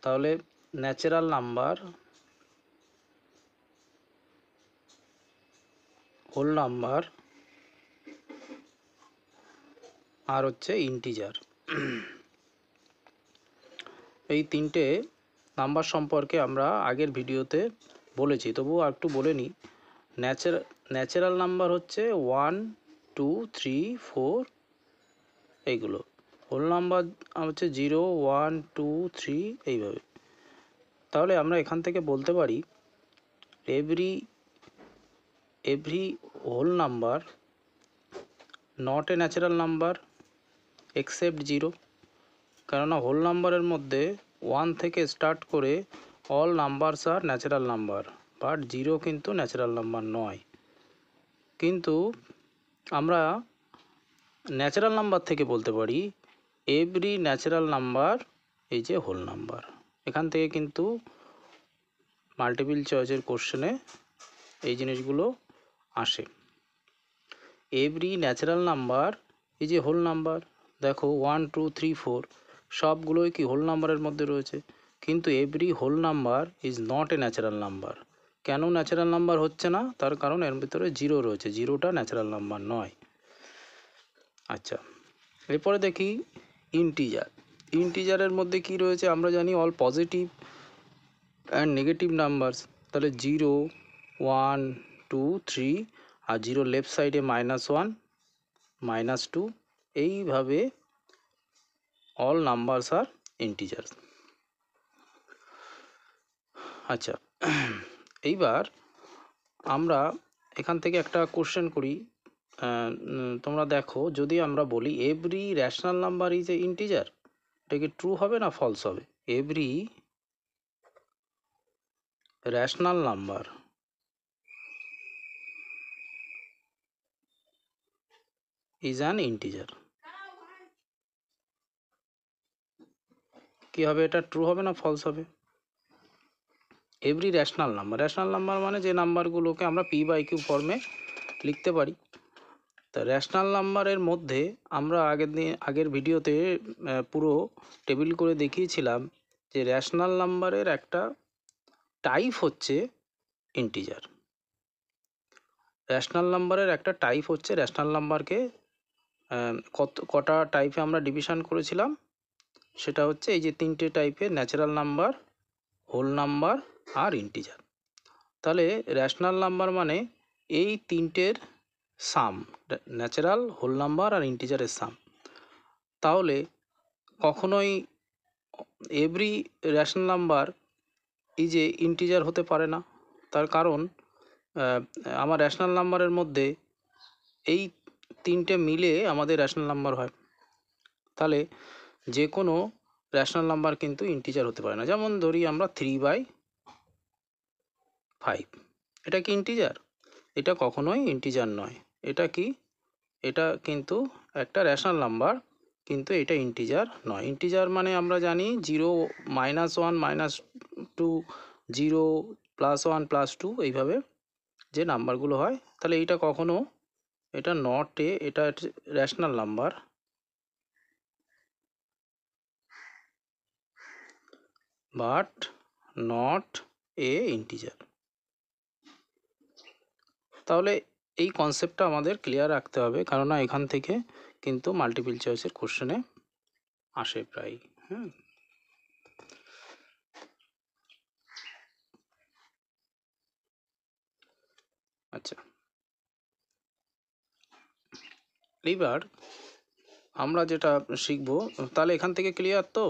তাহলে natural number, whole number আর হচ্ছে integer, এই তিনটে নাম্বার সম্পর্কে আমরা আগের ভিডিওতে বলেছি, তবুও একটু বলে নিই। ন্যাচারাল নাম্বার হচ্ছে 1, 2, 3, 4 এইগুলো। হোল নাম্বার হচ্ছে 0, 1, 2, 3 এইভাবে। তাহলে আমরা এখান থেকে বলতে পারি every whole number not a natural number except 0, কেননা হোল নাম্বারের মধ্যে 1 থেকে স্টার্ট করে অল নাম্বারস আর ন্যাচারাল নাম্বার, বাট 0 কিন্তু ন্যাচারাল নাম্বার নয়। কিন্তু আমরা ন্যাচারাল নাম্বার থেকে বলতে পারি এভরি ন্যাচারাল নাম্বার এই যে হোল নাম্বার। এখান থেকে কিন্তু মাল্টিপল চয়েসের কোশ্চেনে এই জিনিসগুলো আসে। এভরি ন্যাচারাল নাম্বার এই যে হোল নাম্বার, দেখো 1, 2, 3, 4 সবগুলোই কি হোল নাম্বারের মধ্যে রয়েছে, কিন্তু every whole number is not a natural number. কেন ন্যাচারাল নাম্বার হচ্ছে না? তার কারণ এর ভিতরে 0 রয়েছে, 0টা ন্যাচারাল নাম্বার নয়। আচ্ছা, এরপরে দেখি ইন্টিজার। ইন্টিজারের মধ্যে কি রয়েছে আমরা জানি, all positive and negative numbers. তাহলে 0, 1, 2, 3 আর 0 লেফট সাইডে -1, -2 এইভাবে অল নাম্বারস আর ইন্টিজার্স। আচ্ছা, এইবার আমরা এখান থেকে একটা কোশ্চেন করি। তোমরা দেখো, যদি আমরা বলি every rational number is a integer, এটা কি ট্রু হবে না ফলস হবে? Every rational number is an integer, কি হবে? এটা ট্রু হবে না ফলস হবে? এভরি র্যাশনাল নাম্বার মানে যে নাম্বারগুলোকে আমরা p/q ফর্মে লিখতে পারি। তা র্যাশনাল নাম্বারের মধ্যে আমরা আগের ভিডিওতে পুরো টেবিল করে দেখিয়েছিলাম যে র্যাশনাল নাম্বারের একটা টাইপ হচ্ছে ইন্টিজার। র্যাশনাল নাম্বারের একটা টাইপ হচ্ছে, র্যাশনাল নাম্বারকে কটা টাইপে আমরা ডিভিশন করেছিলাম, সেটা হচ্ছে এই যে তিনটে টাইপের, ন্যাচারাল নাম্বার, হোল নাম্বার আর ইন্টিজার। তাহলে র্যাশনাল নাম্বার মানে এই তিনটের সাম, ন্যাচারাল, হোল নাম্বার আর ইন্টিজারের সাম। তাহলে কখনোই এভরি র্যাশনাল নাম্বার এই যে ইন্টিজার হতে পারে না। তার কারণ আমার র্যাশনাল নাম্বারের মধ্যে এই তিনটে মিলে আমাদের র্যাশনাল নাম্বার হয়। তাহলে যে কোনো র্যাশনাল নাম্বার কিন্তু ইন্টিজার হতে পারে না। যেমন ধরি আমরা 3/5, এটা কি ইন্টিজার? এটা কখনোই ইন্টিজার নয়। এটা কি? এটা কিন্তু একটা র্যাশনাল নাম্বার, কিন্তু এটা ইন্টিজার নয়। ইন্টিজার মানে আমরা জানি 0, -1, -2, 0, +1, +2 এইভাবে যে নাম্বারগুলো হয়। তাহলে এইটা কখনো, এটা নট এ, এটা rational number, but not a integer. তাহলে এই কনসেপ্টটা আমাদের ক্লিয়ার রাখতে হবে, কেননা এখান থেকে কিন্তু মাল্টিপল চয়েসের কোশ্চেনে আসে প্রায়। হ্যাঁ, আচ্ছা, এইবার আমরা যেটা শিখব, তাহলে এখান থেকে ক্লিয়ার তো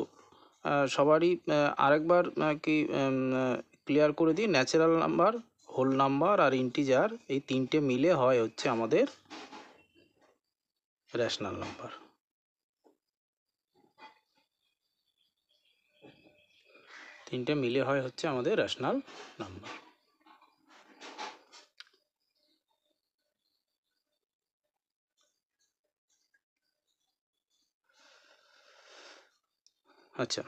সবারই? আরেকবার কি ক্লিয়ার করে দিই, ন্যাচারাল নাম্বার, হোল নাম্বার আর ইন্টিজার এই তিনটে মিলে হয় হচ্ছে আমাদের র্যাশনাল নাম্বার। তিনটে মিলে হয় হচ্ছে আমাদের র্যাশনাল নাম্বার। আচ্ছা,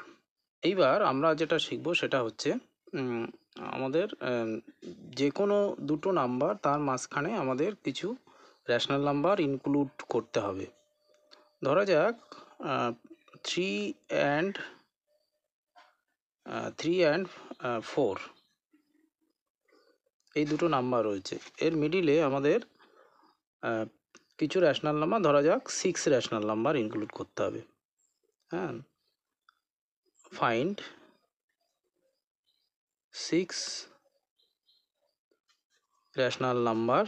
এইবার আমরা যেটা শিখব সেটা হচ্ছে আমাদের যে কোনো দুটো নাম্বার, তার মাঝখানে আমাদের কিছু র্যাশনাল নাম্বার ইনক্লুড করতে হবে। ধরা যাক 3 and 3 অ্যান্ড 4 এই দুটো নাম্বার রয়েছে। এর মিডিলে আমাদের কিছু রেশনাল নাম্বার, ধরা যাক 6 রেশনাল নাম্বার ইনক্লুড করতে হবে। হ্যাঁ, find 6 rational number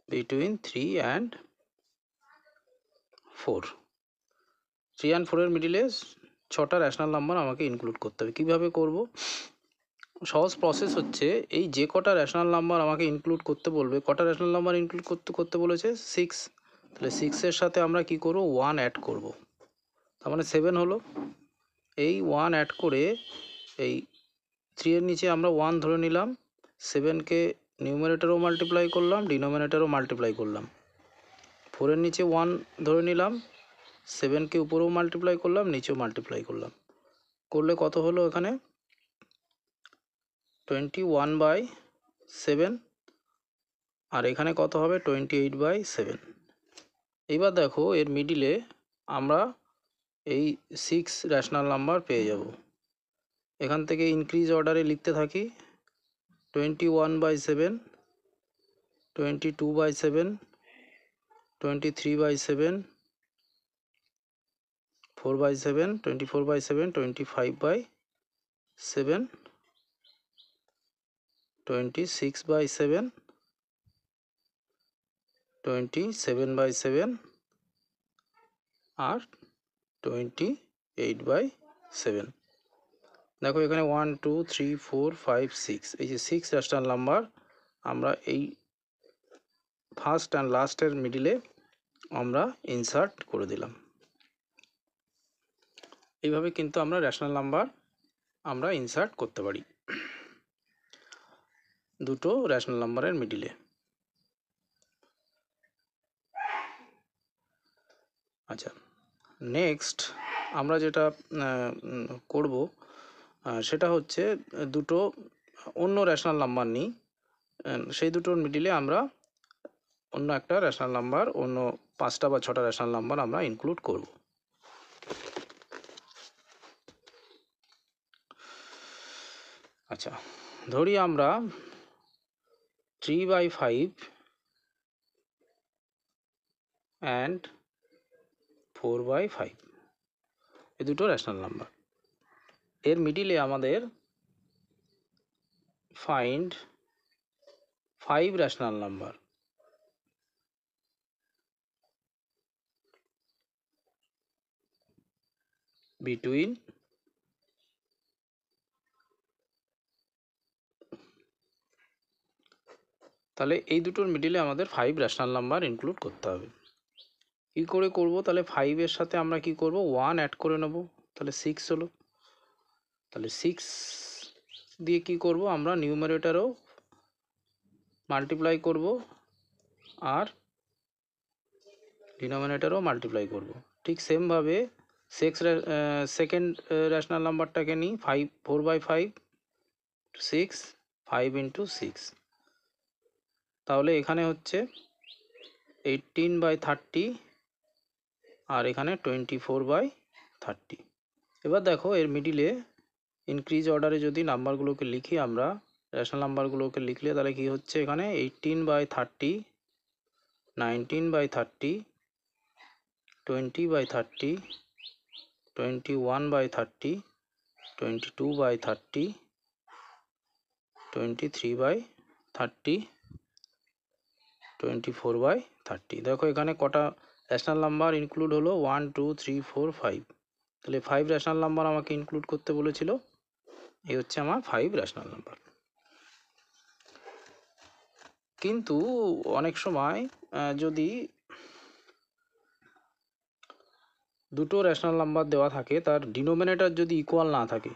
between 3 and 4। 3 and 4 এর মিডিলে 6টা রেশনাল নাম্বার আমাকে ইনক্লুড করতে হবে। কীভাবে করব? সহজ প্রসেস হচ্ছে, এই যে কটা রেশনাল নাম্বার আমাকে ইনক্লুড করতে বলবে, কটা রেশনাল নাম্বার ইনক্লুড করতে বলেছে? 6। তাহলে 6-এর সাথে আমরা কি করব? 1 অ্যাড করব, তার মানে 7 হলো। এই 1 অ্যাড করে এই 3 এর নিচে আমরা 1 ধরে নিলাম, 7কে নিউমারেটরও মাল্টিপ্লাই করলাম, ডিনোমিনেটরও মাল্টিপ্লাই করলাম। 4 এর নিচে 1 ধরে নিলাম, 7কে উপরেও মাল্টিপ্লাই করলাম, নিচেও মাল্টিপ্লাই করলাম। করলে কত হলো? এখানে 21/7, আর এখানে কত হবে? 28/7। এবার দেখো, এর মিডিলে আমরা এই 6 রেশনাল নাম্বার পেয়ে যাব। এখান থেকে ইনক্রিজ অর্ডারে লিখতে থাকি। 21/7, 22/7, 23/7, 4/7, 24/7, 25/7, 26/7, 27/7 আর 28/7। দেখো এখানে 1 2 3 4 5 6, এই যে 6 রেশনাল নাম্বার আমরা এই ফার্স্ট অ্যান্ড লাস্টের মিডিলে আমরা ইনসার্ট করে দিলাম। এইভাবে কিন্তু আমরা রেশনাল নাম্বার আমরা ইনসার্ট করতে পারি দুটো রেশনাল নাম্বারের মিডিলে। আচ্ছা, নেক্সট আমরা যেটা করব সেটা হচ্ছে দুটো অন্য রেশনাল নাম্বার নিই, সেই দুটোর মিডিলে আমরা অন্য একটা রেশনাল নাম্বার, অন্য 5টা বা 6টা রেশনাল নাম্বার আমরা ইনক্লুড করব। আচ্ছা, ধরি আমরা 3/5 অ্যান্ড 4/5 এই দুটো রেশনাল নাম্বার। এর মিডিলে আমাদের ফাইন্ড 5 রেশনাল নাম্বার বিটুইন তাহলে এই দুটোর মিডিলে আমাদের 5 রেশনাল নাম্বার ইনক্লুড করতে হবে। কী করে করব? তাহলে 5-এর সাথে আমরা কি করব? 1 অ্যাড করে নেব, তাহলে 6 হলো। তাহলে 6 দিয়ে কি করব? আমরা নিউমারেটরও মাল্টিপ্লাই করব আর ডিনোমিনেটরও মাল্টিপ্লাই করব। ঠিক সেমভাবে সেকেন্ড রেশনাল নাম্বারটাকে নিই, 4/5, 6, 5 × 6, তাহলে এখানে হচ্ছে 18/30 আর এখানে 24/30। এবার দেখো এর মিডিলে ইনক্রিজ অর্ডারে যদি নাম্বারগুলোকে লিখি, আমরা রেশনাল নাম্বারগুলোকে লিখলে তাহলে কি হচ্ছে? এখানে 18/30, 19/30, 20/30, 21/30, 22/30, 23/30, 24/30। দেখো এখানে কটা রেশনাল নাম্বার ইনক্লুড হলো? 1 2 3 4 5। তাহলে 5 রেশনাল নাম্বার আমাকে ইনক্লুড করতে বলেছিল। এই হচ্ছে আমার 5 রেশনাল নাম্বার। কিন্তু অনেক সময় যদি দুটো রেশনাল নাম্বার দেওয়া থাকে, তার ডিনোমিনেটর যদি ইকুয়াল না থাকে,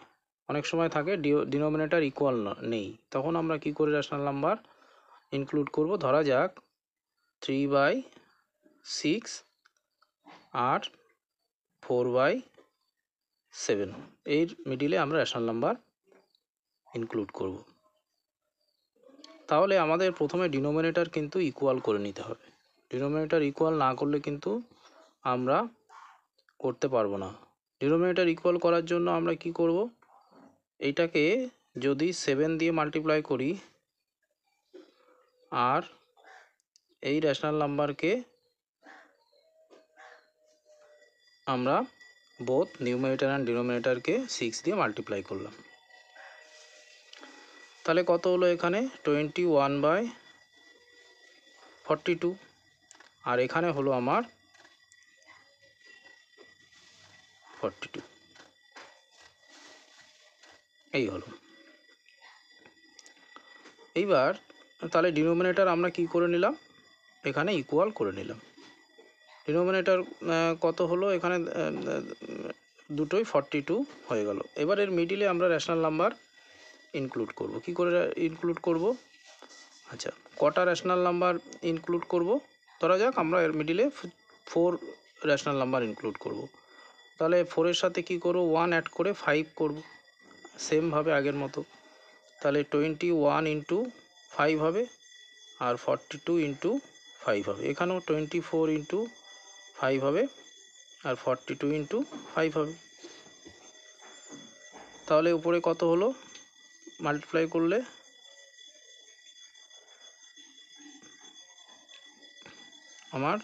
অনেক সময় থাকে ডিনোমিনেটর ইকুয়াল নেই, তখন আমরা কি করে রেশনাল নাম্বার ইনক্লুড করব? ধরা যাক 3/6 আর 4/7 এর মিডিলে আমরা রেশনাল নাম্বার ইনক্লুড করব। তাহলে আমাদের প্রথমে ডিনোমিনেটর কিন্তু ইকুয়াল করে নিতে হবে। ডিনোমিনেটর ইকুয়াল না করলে কিন্তু আমরা করতে পারবো না। ডিনোমিনেটর ইকুয়াল করার জন্য আমরা কি করব, এইটাকে যদি 7 দিয়ে মাল্টিপ্লাই করি আর এই রেশনাল নাম্বারকে আমরা বোথ নিউমারেটর অ্যান্ড ডিনোমিনেটরকে 6 দিয়ে মাল্টিপ্লাই করলাম, তাহলে কত হলো এখানে 21/42, আর এখানে হলো আমার 42, এই হলো। এইবার তাহলে ডিনোমিনেটর আমরা কি করে নিলাম, এখানে ইকুয়াল করে নিলাম। ডিনোমিনেটর কত হলো এখানে, দুটোই 42 হয়ে গেল। এবার এর মিডিলে আমরা রেশনাল নাম্বার ইনক্লুড করব। কি করে ইনক্লুড করব, আচ্ছা কটা রেশনাল নাম্বার ইনক্লুড করব, ধরা যাক আমরা এর মিডিলে 4 রেশনাল নাম্বার ইনক্লুড করব, তাহলে 4-এর সাথে কি করব 1 অ্যাড করে 5 করব, সেমভাবে আগের মতো। তাহলে 21 ইন্টু 5 হবে আর 42 ইন্টু 5 হবে, এখানেও 24 ইন্টু 5 হবে আর 42 ইন্টু 5 হবে। তাহলে উপরে কত হলো মাল্টিপ্লাই করলে, আমার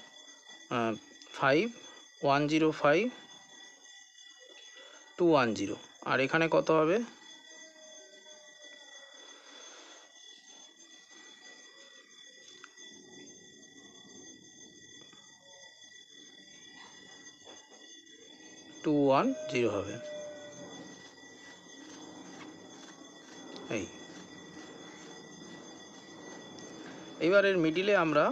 5105,210, আর এখানে কত হবে 210 হবে। এই এবারের মিডিলে আমরা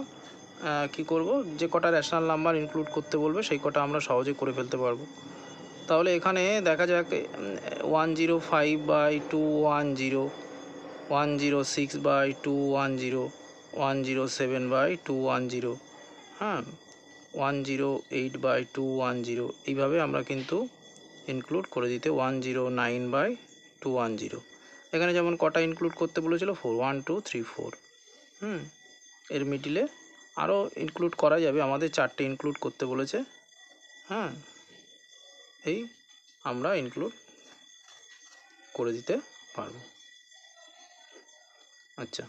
কি করব, যে কটা রেশনাল নাম্বার ইনক্লুড করতে বলবে সেই কটা আমরা সহজে করে ফেলতে পারবো। তাহলে এখানে দেখা যাক 105/210, 106/210, 107/210, হ্যাঁ 108/210, এইভাবে আমরা কিন্তু ইনক্লুড করে দিতে 109/210। এখানে যেমন কটা ইনক্লুড করতে বলেছিল 4, 1 2 3 4। এর মিডিলে আরও ইনক্লুড করা যাবে, আমাদের 4টে ইনক্লুড করতে বলেছে, হ্যাঁ এই আমরা ইনক্লুড করে দিতে পারবো। আচ্ছা।